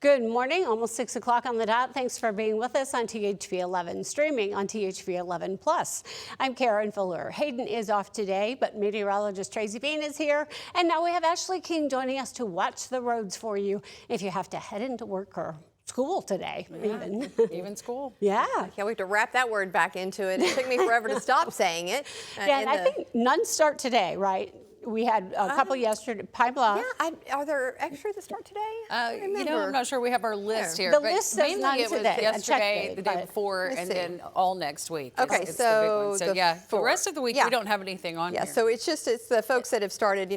Good morning, almost 6 o'clock on the dot. Thanks for being with us on THV 11, streaming on THV 11 Plus. I'm Karen Fuller. Hayden is off today, but meteorologist Tracy Bean is here. And now we have Ashley King joining us to watch the roads for you if you have to head into work or school today, even school. Yeah. Yeah, we have to wrap that word back into it. It took me forever to stop saying it. Yeah, and I think none start today, right? We had a couple yesterday, Pine Bluff. Yeah, are there extra that start today? I'm not sure we have our list here. The but list says none it was today. yesterday, the day but before, and then all next week. Okay, it's so the big one. So yeah, the rest of the week we don't have anything on here. here. So it's the folks that have started,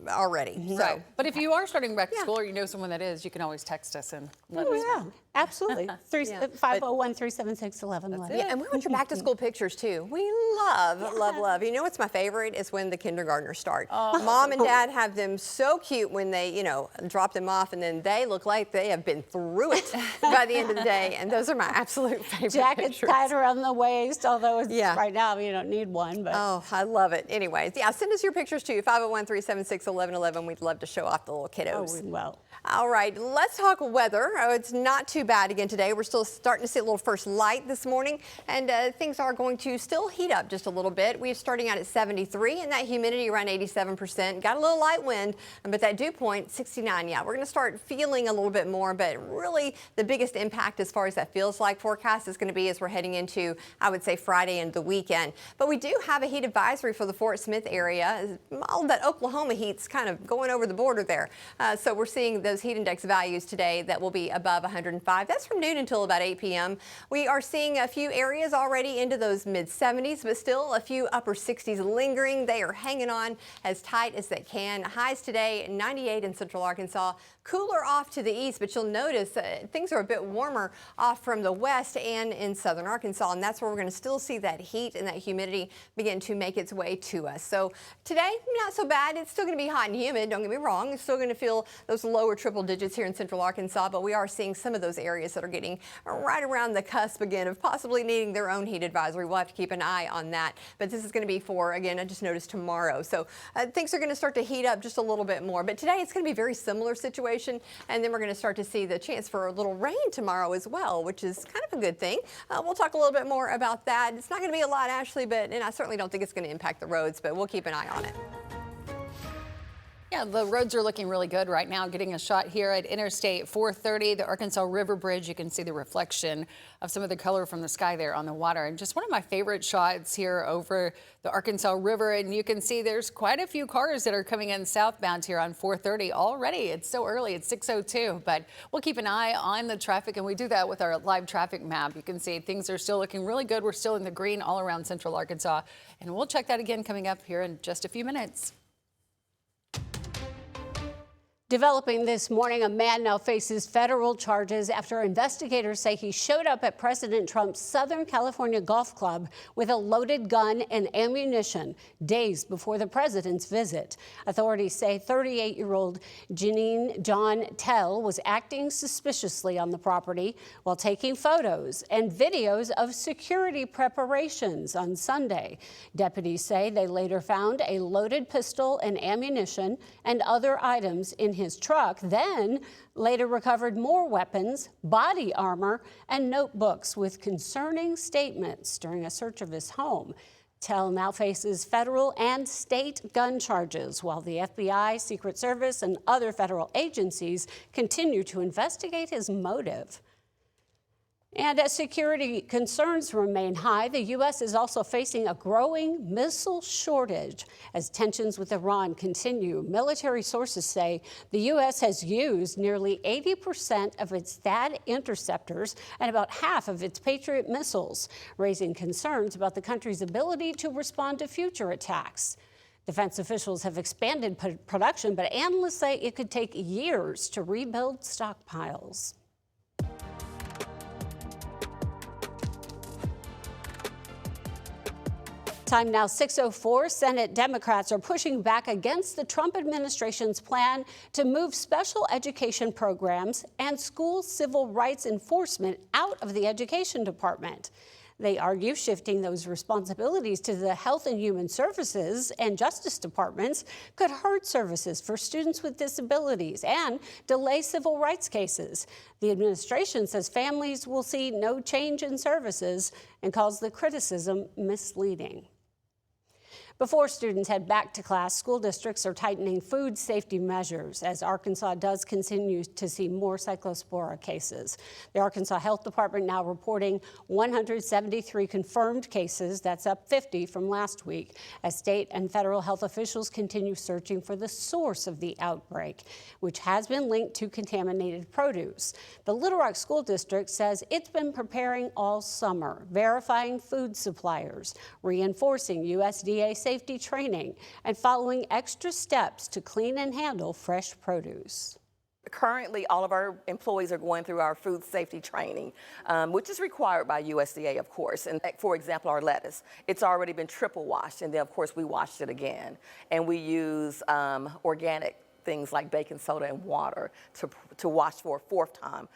already. Right. But if you are starting back to school or you know someone that is, you can always text us and let us know. Absolutely. 501-376-1111. Yeah, and we want your back to school pictures too. We love. You know what's my favorite is when the kindergartners start. Mom and dad have them so cute when they, drop them off, and then they look like they have been through it by the end of the day. And those are my absolute favorite Jackets pictures. tied around the waist, although right now you don't need one. But oh, I love it. Anyways, yeah, send us your pictures too. 501-376-1111. We'd love to show off the little kiddos. Oh, we will. All right, let's talk weather. Oh, it's not too bad again today. We're still starting to see a little first light this morning, and things are going to still heat up just a little bit. We're starting out at 73, and that humidity around 87%. Got a little light wind, but that dew point, 69. Yeah, we're going to start feeling a little bit more, but really the biggest impact as far as that feels like forecast is going to be as we're heading into, I would say, Friday and the weekend. But we do have a heat advisory for the Fort Smith area. All that Oklahoma heat's kind of going over the border there. So we're seeing those heat index values today that will be above 105. That's from noon until about 8 p.m. We are seeing a few areas already into those mid-70s, but still a few upper 60s lingering. They are hanging on as tight as they can. Highs today, 98 in central Arkansas. Cooler off to the east, but you'll notice things are a bit warmer off from the west and in southern Arkansas, and that's where we're going to still see that heat and that humidity begin to make its way to us. So today, not so bad. It's still going to be hot and humid, don't get me wrong. It's still going to feel those lower triple digits here in central Arkansas, but we are seeing some of those areas that are getting right around the cusp again of possibly needing their own heat advisory. We'll have to keep an eye on that, but this is going to be for, again, I just noticed tomorrow. So things are going to start to heat up just a little bit more, but today it's going to be a very similar situation. And then we're going to start to see the chance for a little rain tomorrow as well, which is kind of a good thing. We'll talk a little bit more about that. It's not going to be a lot, Ashley, and I certainly don't think it's going to impact the roads, but we'll keep an eye on it. Yeah, the roads are looking really good right now. Getting a shot here at Interstate 430, the Arkansas River Bridge. You can see the reflection of some of the color from the sky there on the water. And just one of my favorite shots here over the Arkansas River. And you can see there's quite a few cars that are coming in southbound here on 430 already. It's so early, it's 6:02, but we'll keep an eye on the traffic, and we do that with our live traffic map. You can see things are still looking really good. We're still in the green all around central Arkansas. And we'll check that again coming up here in just a few minutes. Developing this morning, a man now faces federal charges after investigators say he showed up at President Trump's Southern California Golf Club with a loaded gun and ammunition days before the president's visit. Authorities say 38-year-old Janine John Tell was acting suspiciously on the property while taking photos and videos of security preparations on Sunday. Deputies say they later found a loaded pistol and ammunition and other items in his truck, then later recovered more weapons, body armor, and notebooks with concerning statements during a search of his home. Tell now faces federal and state gun charges, while the FBI, Secret Service, and other federal agencies continue to investigate his motive. And as security concerns remain high, the U.S. is also facing a growing missile shortage as tensions with Iran continue. Military sources say the U.S. has used nearly 80% of its THAAD interceptors and about half of its Patriot missiles, raising concerns about the country's ability to respond to future attacks. Defense officials have expanded production, but analysts say it could take years to rebuild stockpiles. Time now 6:04. Senate Democrats are pushing back against the Trump administration's plan to move special education programs and school civil rights enforcement out of the Education Department. They argue shifting those responsibilities to the Health and Human Services and Justice Departments could hurt services for students with disabilities and delay civil rights cases. The administration says families will see no change in services and calls the criticism misleading. Before students head back to class, school districts are tightening food safety measures as Arkansas does continue to see more cyclospora cases. The Arkansas Health Department now reporting 173 confirmed cases. That's up 50 from last week, as state and federal health officials continue searching for the source of the outbreak, which has been linked to contaminated produce. The Little Rock School District says it's been preparing all summer, verifying food suppliers, reinforcing USDA safety training, and following extra steps to clean and handle fresh produce. Currently, all of our employees are going through our food safety training, which is required by USDA, of course. And for example, our lettuce, it's already been triple washed, and then of course we washed it again. And we use organic things like baking soda and water to wash for a fourth time.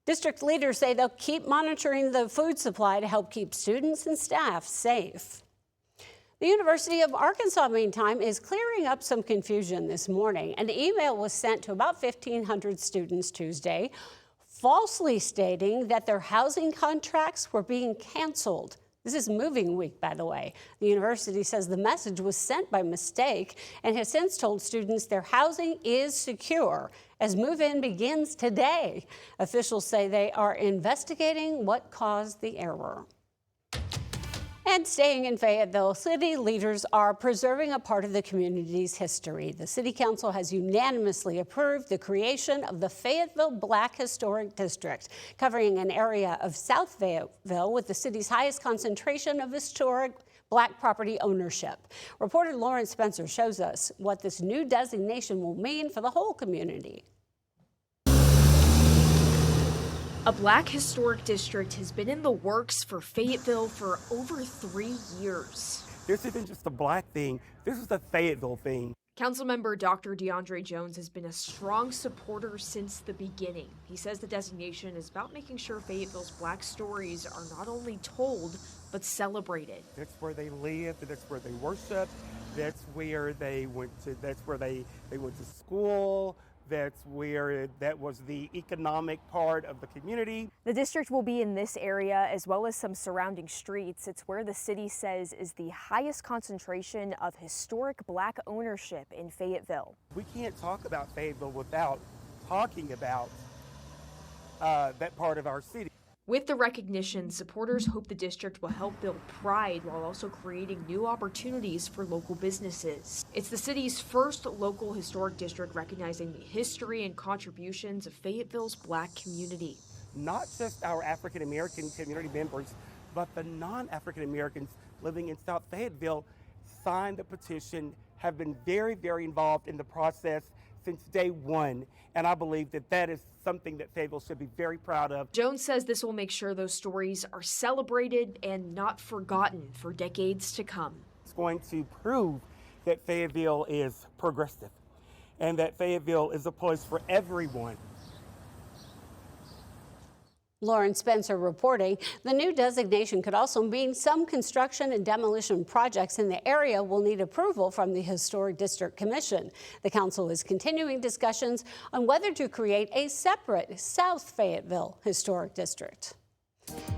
District leaders say they'll keep monitoring the food supply to help keep students and staff safe. The University of Arkansas, meantime, is clearing up some confusion this morning. An email was sent to about 1,500 students Tuesday, falsely stating that their housing contracts were being canceled. This is moving week, by the way. The university says the message was sent by mistake and has since told students their housing is secure as move-in begins today. Officials say they are investigating what caused the error. And staying in Fayetteville, city leaders are preserving a part of the community's history. The City Council has unanimously approved the creation of the Fayetteville Black Historic District, covering an area of South Fayetteville with the city's highest concentration of historic Black property ownership. Reporter Lauren Spencer shows us what this new designation will mean for the whole community. A Black historic district has been in the works for Fayetteville for over 3 years. This isn't just a Black thing, this is a Fayetteville thing. Councilmember Dr. DeAndre Jones has been a strong supporter since the beginning. He says the designation is about making sure Fayetteville's Black stories are not only told, but celebrated. That's where they live, that's where they worship, that's where they went to, that's where they went to school. That's where that was the economic part of the community. The district will be in this area as well as some surrounding streets. It's where the city says is the highest concentration of historic Black ownership in Fayetteville. We can't talk about Fayetteville without talking about that part of our city. With the recognition, supporters hope the district will help build pride while also creating new opportunities for local businesses. It's the city's first local historic district recognizing the history and contributions of Fayetteville's Black community. Not just our African American community members, but the non-African Americans living in South Fayetteville signed the petition, have been very, very involved in the process since day one. And I believe that that is something that Fayetteville should be very proud of. Jones says this will make sure those stories are celebrated and not forgotten for decades to come. It's going to prove that Fayetteville is progressive and that Fayetteville is a place for everyone. Lauren Spencer reporting. The new designation could also mean some construction and demolition projects in the area will need approval from the Historic District Commission. The council is continuing discussions on whether to create a separate South Fayetteville Historic District.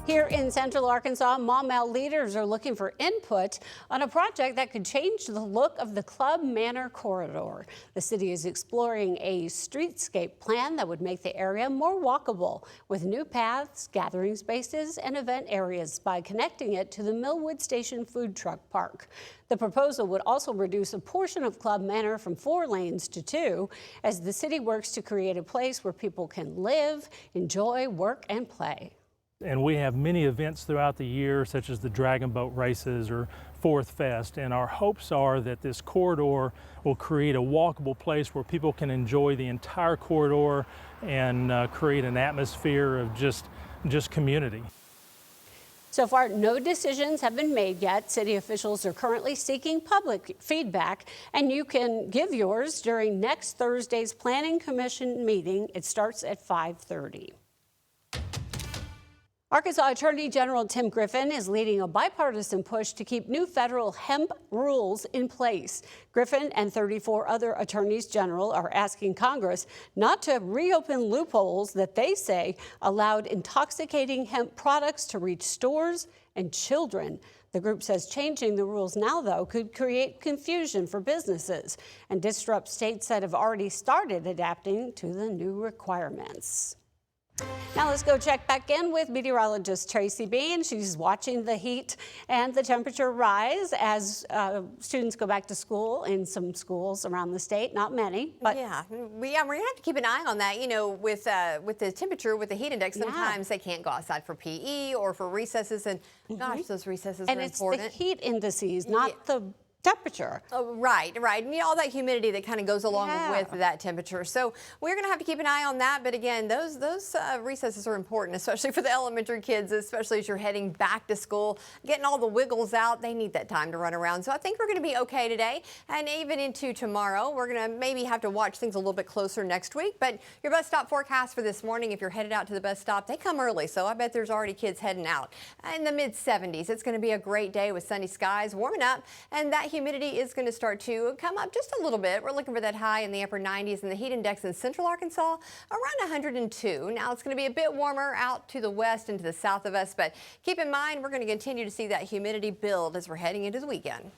Here in Central Arkansas, Maumelle leaders are looking for input on a project that could change the look of the Club Manor corridor. The city is exploring a streetscape plan that would make the area more walkable with new paths, gathering spaces, and event areas by connecting it to the Millwood Station Food Truck Park. The proposal would also reduce a portion of Club Manor from 4 lanes to 2 as the city works to create a place where people can live, enjoy, work, and play. And we have many events throughout the year, such as the Dragon Boat races or Fourth Fest. And our hopes are that this corridor will create a walkable place where people can enjoy the entire corridor and create an atmosphere of just community. So far, no decisions have been made yet. City officials are currently seeking public feedback, and you can give yours during next Thursday's Planning Commission meeting. It starts at 5:30. Arkansas Attorney General Tim Griffin is leading a bipartisan push to keep new federal hemp rules in place. Griffin and 34 other attorneys general are asking Congress not to reopen loopholes that they say allowed intoxicating hemp products to reach stores and children. The group says changing the rules now, though, could create confusion for businesses and disrupt states that have already started adapting to the new requirements. Now let's go check back in with meteorologist Tracy Bean. She's watching the heat and the temperature rise as students go back to school in some schools around the state. Not many, but we're gonna have to keep an eye on that. You know, with the temperature, with the heat index, sometimes they can't go outside for PE or for recesses, and gosh, those recesses and are it's important. the heat indices, not the temperature. Oh, right. And all that humidity that kind of goes along with that temperature. So we're going to have to keep an eye on that. But again, those recesses are important, especially for the elementary kids, especially as you're heading back to school, getting all the wiggles out. They need that time to run around. So I think we're going to be okay today. And even into tomorrow, we're going to maybe have to watch things a little bit closer next week. But your bus stop forecast for this morning, if you're headed out to the bus stop, they come early. So I bet there's already kids heading out in the mid-70s. It's going to be a great day with sunny skies, warming up, and that humidity is going to start to come up just a little bit. We're looking for that high in the upper 90s, and the heat index in central Arkansas around 102. Now it's going to be a bit warmer out to the west and to the south of us, but keep in mind we're going to continue to see that humidity build as we're heading into the weekend.